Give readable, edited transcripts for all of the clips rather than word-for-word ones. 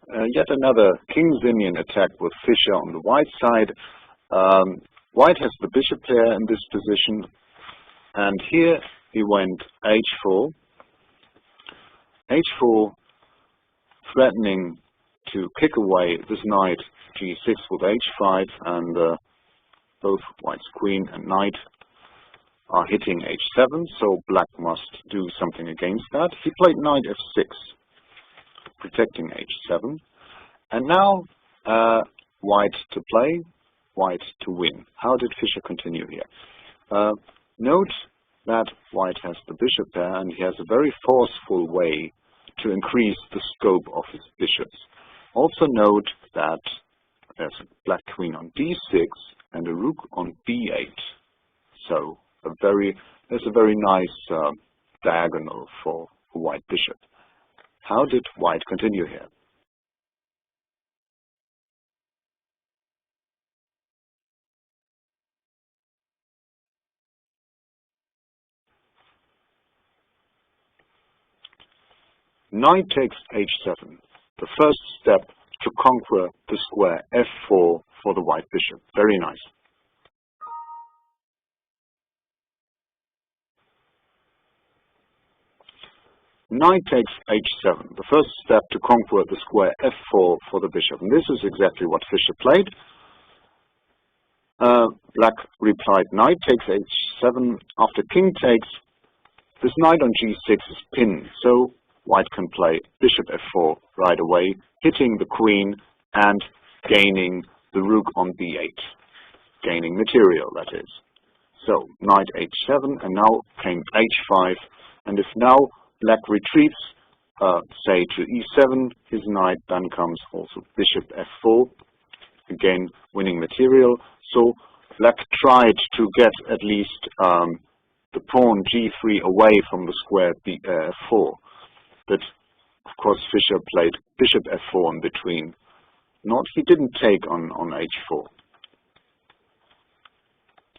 Yet another King's Indian attack with Fischer on the white side. White has the bishop pair in this position, and here he went h4, h4, threatening to kick away this knight g6 with h5, and both white's queen and knight are hitting h7, so black must do something against that. He played knight f6, protecting h7, and now white to play, white to win. How did Fischer continue here? Note that white has the bishop there, and he has a very forceful way to increase the scope of his bishops. Also note that there's a black queen on d6 and a rook on b8. So there's a very nice diagonal for a white bishop. How did white continue here? Knight takes h7, the first step to conquer the square f4 for the white bishop. Very nice. Knight takes h7, the first step to conquer the square f4 for the bishop. And this is exactly what Fischer played. Black replied knight takes h7. After king takes, this knight on g6 is pinned, so white can play bishop f4 right away, hitting the queen and gaining the rook on b8, gaining material, that is. So knight h7, and now king h5, and if now black retreats, say to e7, his knight then comes also bishop f4, again winning material. So black tried to get at least the pawn g3 away from the square f4, but of course Fischer played bishop f4 in between. He didn't take on h4.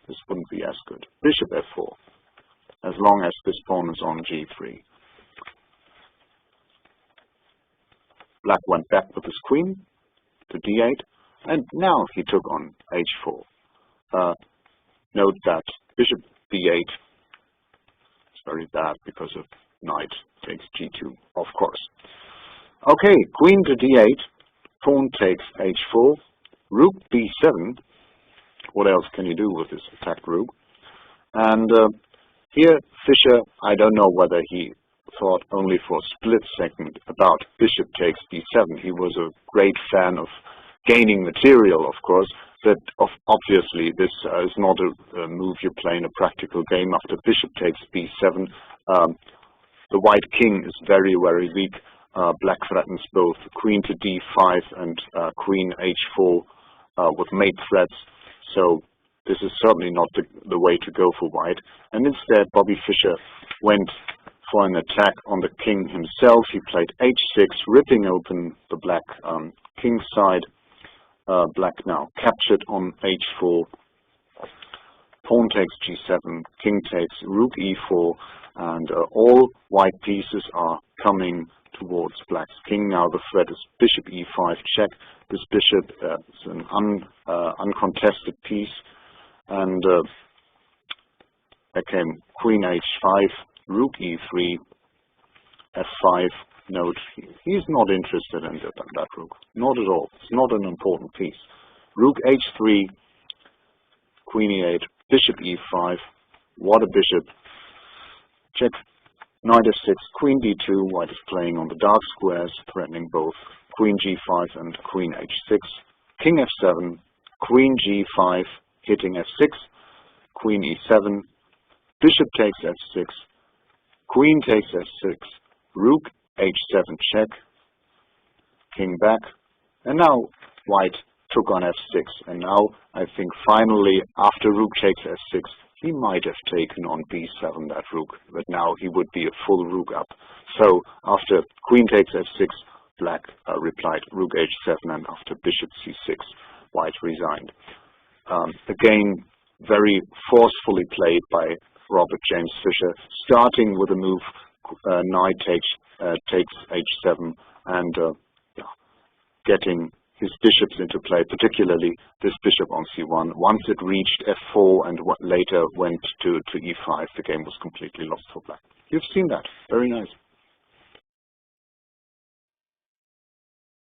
This wouldn't be as good. Bishop f4, as long as this pawn is on g3. Black went back with his queen to d8, and now he took on h4. Note that bishop b8 is very bad because of knight takes g2, of course. Okay, queen to d8, pawn takes h4, rook b7. What else can you do with this attacked rook? And here Fischer, I don't know whether he thought only for a split second about bishop takes d7. He was a great fan of gaining material, of course, but obviously this is not a move you play in a practical game. After bishop takes b7, the white king is very, very weak. Black threatens both queen to d5 and queen h4 with mate threats. So this is certainly not the way to go for white. And instead, Bobby Fischer went for an attack on the king himself. He played h6, ripping open the black king side. Black now captured on h4. Pawn takes g7, king takes rook e4, and all white pieces are coming towards black's king. Now the threat is bishop e5 check. This bishop is an uncontested piece, and there came queen h5, rook e3, f5. Note, he's not interested in that rook, not at all. It's not an important piece. Rook h3, queen e8, bishop e5. What a bishop! Check. Knight f6, queen d2. White is playing on the dark squares, threatening both queen g5 and queen h6. King f7, queen g5, hitting f6, queen e7, bishop takes f6, queen takes f6, rook h7 check, king back, and now white took on f6, and now I think finally after rook takes f6 he might have taken on b7 that rook, but now he would be a full rook up. So after queen takes f6, black replied rook h7, and after bishop c6 white resigned. Again, very forcefully played by Robert James Fischer, starting with a move knight takes h7, and getting his bishops into play, particularly this bishop on c1. Once it reached f4 and later went to e5, the game was completely lost for black. You've seen that. Very nice.